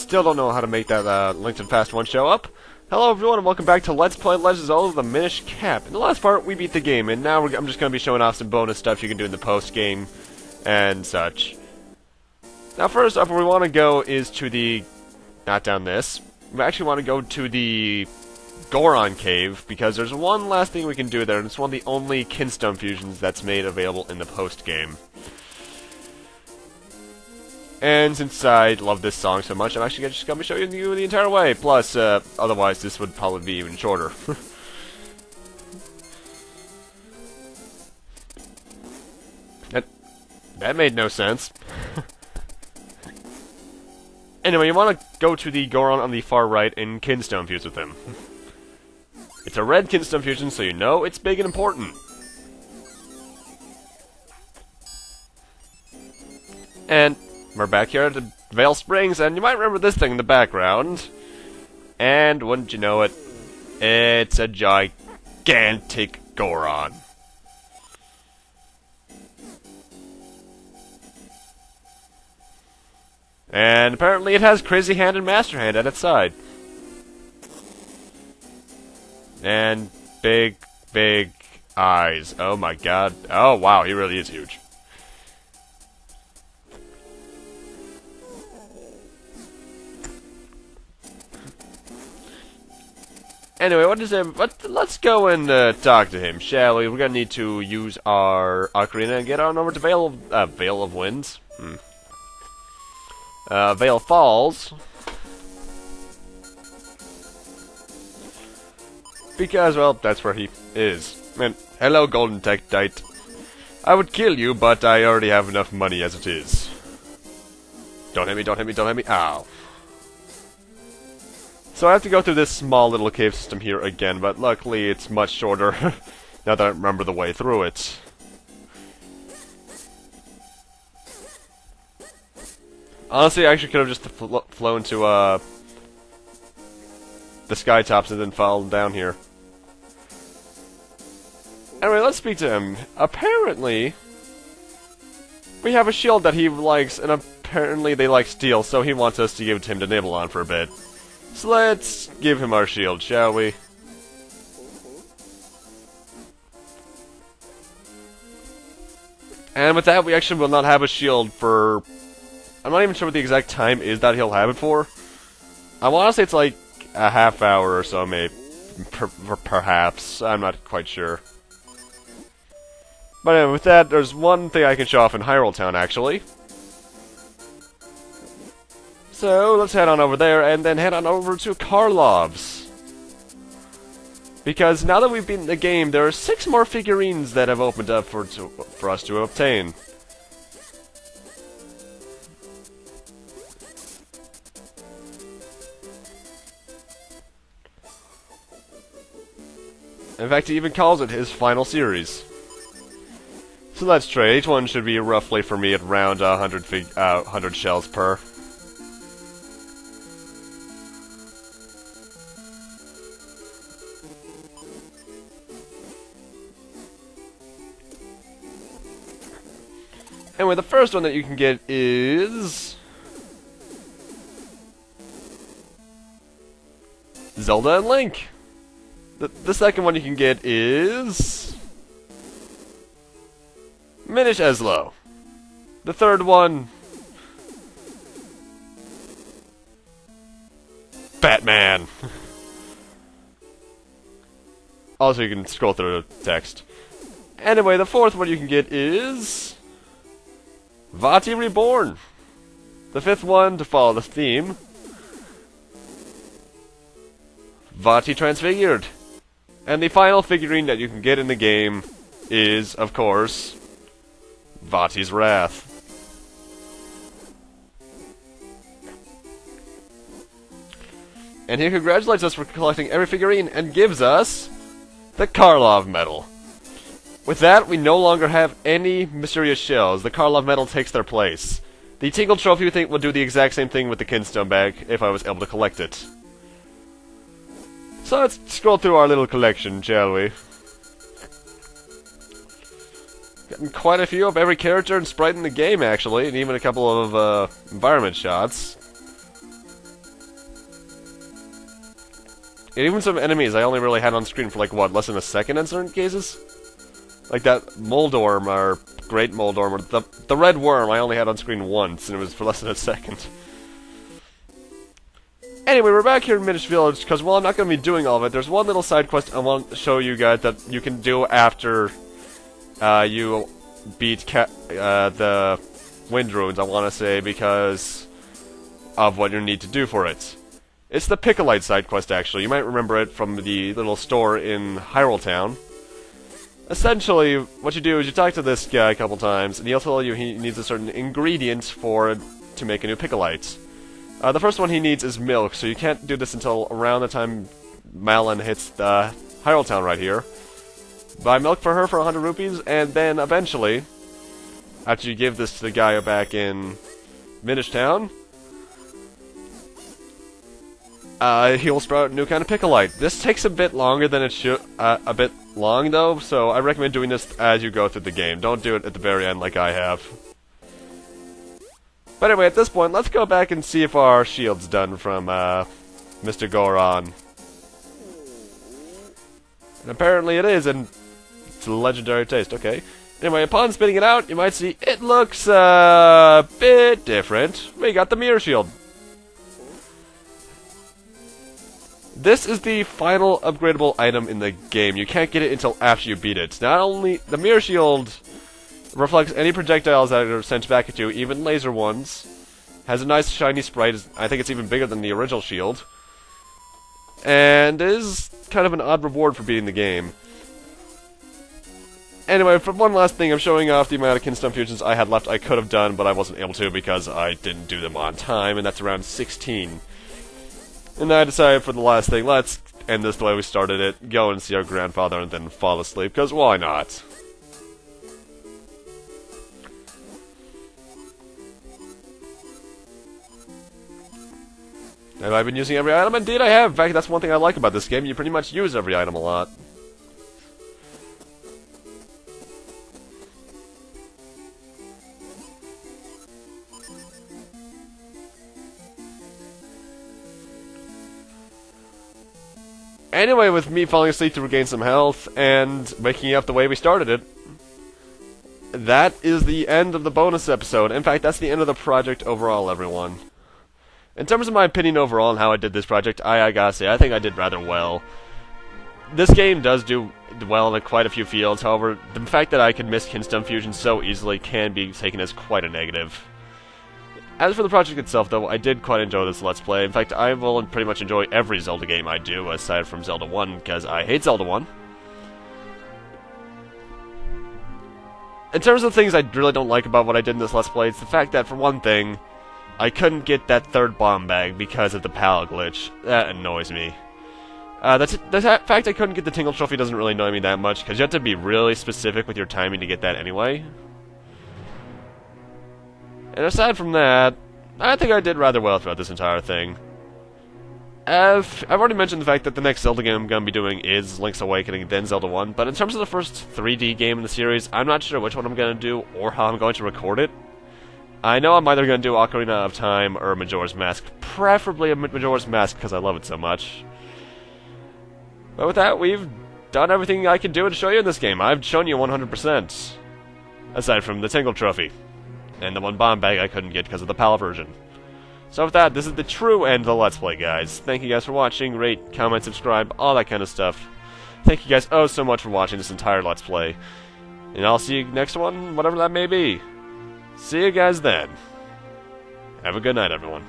still don't know how to make that Linked and Fast one show up. Hello everyone and welcome back to Let's Play Legend of Zelda the Minish Cap. In the last part, we beat the game, and now I'm just going to be showing off some bonus stuff you can do in the post-game and such. Now first up, where we want to go is to the... not down this. We actually want to go to the Goron cave, because there's one last thing we can do there, and it's one of the only Kinstone fusions that's made available in the post-game. And since I love this song so much, I'm actually just going to be showing you the entire way. Plus, otherwise this would probably be even shorter. That made no sense. Anyway, you want to go to the Goron on the far right and Kinstone fuse with him. It's a red Kinstone fusion, so you know it's big and important. And we're back here at the Vale Springs, and you might remember this thing in the background. And wouldn't you know it, it's a gigantic Goron. And apparently it has Crazy Hand and Master Hand at its side. And big, big eyes. Oh my god. Oh wow, he really is huge. Anyway, let's go and talk to him, shall we? We're gonna need to use our ocarina and get on over to Vale of Winds. Vale Falls. Because, well, that's where he is. And, hello, Golden Tektite. I would kill you, but I already have enough money as it is. Don't hit me, don't hit me, don't hit me. Ow. So I have to go through this small little cave system here again, but luckily it's much shorter now that I remember the way through it. Honestly, I actually could have just flown to the sky tops and then fallen down here. Anyway, let's speak to him. Apparently, we have a shield that he likes, and apparently they like steel, so he wants us to give it to him to nibble on for a bit. So let's give him our shield, shall we? And with that, we actually will not have a shield for... I'm not even sure what the exact time is that he'll have it for. I want to say it's like a half hour or so, maybe. Perhaps. I'm not quite sure. But anyway, with that, there's one thing I can show off in Hyrule Town, actually. So, let's head on over there, and then head on over to Karlov's. Because now that we've beaten the game, there are 6 more figurines that have opened up for us to obtain. In fact, he even calls it his final series. So let's trade. Each one should be roughly, for me, at around 100 shells per. Anyway, the first one that you can get is... Zelda and Link. The second one you can get is... Minish Eslo. The third one... Batman. Also, you can scroll through the text. Anyway, the fourth one you can get is... Vati Reborn. The fifth one, to follow the theme... Vati Transfigured. And the final figurine that you can get in the game is, of course, Vati's Wrath. And he congratulates us for collecting every figurine and gives us the Karlov Medal. With that, we no longer have any mysterious shells. The Karlov Medal takes their place. The Tingle Trophy, we think, will do the exact same thing with the Kinstone bag if I was able to collect it. So let's scroll through our little collection, shall we? Getting quite a few of every character and sprite in the game, actually, and even a couple of environment shots. And even some enemies I only really had on screen for like, what, less than a second in certain cases? Like that Moldorm, or Great Moldorm, or the Red Worm I only had on screen once, and it was for less than a second. Anyway, we're back here in Minish Village, because while I'm not going to be doing all of it, there's one little side quest I want to show you guys that you can do after you beat the Wind Runes, I want to say, because of what you need to do for it. It's the Picolite side quest, actually. You might remember it from the little store in Hyrule Town. Essentially, what you do is you talk to this guy a couple times, and he'll tell you he needs a certain ingredient to make a new Picolite. The first one he needs is milk, so you can't do this until around the time Malin hits the Hyrule Town right here. Buy milk for her for 100 rupees, and then eventually, after you give this to the guy back in Minish Town, he'll sprout a new kind of Picolite. This takes a bit longer than it should, a bit long though, so I recommend doing this as you go through the game. Don't do it at the very end like I have. But anyway, at this point, let's go back and see if our shield's done from, Mr. Goron. And apparently it is, and it's a legendary taste, okay. Anyway, upon spitting it out, you might see it looks, a bit different. We got the mirror shield. This is the final upgradable item in the game. You can't get it until after you beat it. Not only the mirror shield reflects any projectiles that are sent back at you, even laser ones. Has a nice shiny sprite. I think it's even bigger than the original shield. And is kind of an odd reward for beating the game. Anyway, for one last thing, I'm showing off the amount of Kinstone fusions I had left I could have done, but I wasn't able to because I didn't do them on time, and that's around 16. And I decided for the last thing, let's end this the way we started it, go and see our grandfather and then fall asleep, because why not? Have I been using every item? Indeed I have! In fact, that's one thing I like about this game, you pretty much use every item a lot. Anyway, with me falling asleep to regain some health, and waking up the way we started it, that is the end of the bonus episode. In fact, that's the end of the project overall, everyone. In terms of my opinion overall on how I did this project, I gotta say, I think I did rather well. This game does do well in quite a few fields, however, the fact that I can miss Kinstone Fusion so easily can be taken as quite a negative. As for the project itself, though, I did quite enjoy this Let's Play. In fact, I will pretty much enjoy every Zelda game I do, aside from Zelda 1, because I hate Zelda 1. In terms of things I really don't like about what I did in this Let's Play, it's the fact that, for one thing, I couldn't get that third bomb bag because of the palette glitch. That annoys me. The fact I couldn't get the Tingle Trophy doesn't really annoy me that much, because you have to be really specific with your timing to get that anyway. And aside from that, I think I did rather well throughout this entire thing. I've already mentioned the fact that the next Zelda game I'm going to be doing is Link's Awakening, then Zelda 1, but in terms of the first 3D game in the series, I'm not sure which one I'm going to do or how I'm going to record it. I know I'm either going to do Ocarina of Time or Majora's Mask, preferably a Majora's Mask because I love it so much. But with that, we've done everything I can do to show you in this game. I've shown you 100%, aside from the Tingle Trophy. And the one bomb bag I couldn't get because of the PAL version. So with that, this is the true end of the Let's Play, guys. Thank you guys for watching, rate, comment, subscribe, all that kind of stuff. Thank you guys oh so much for watching this entire Let's Play. And I'll see you next one, whatever that may be. See you guys then. Have a good night, everyone.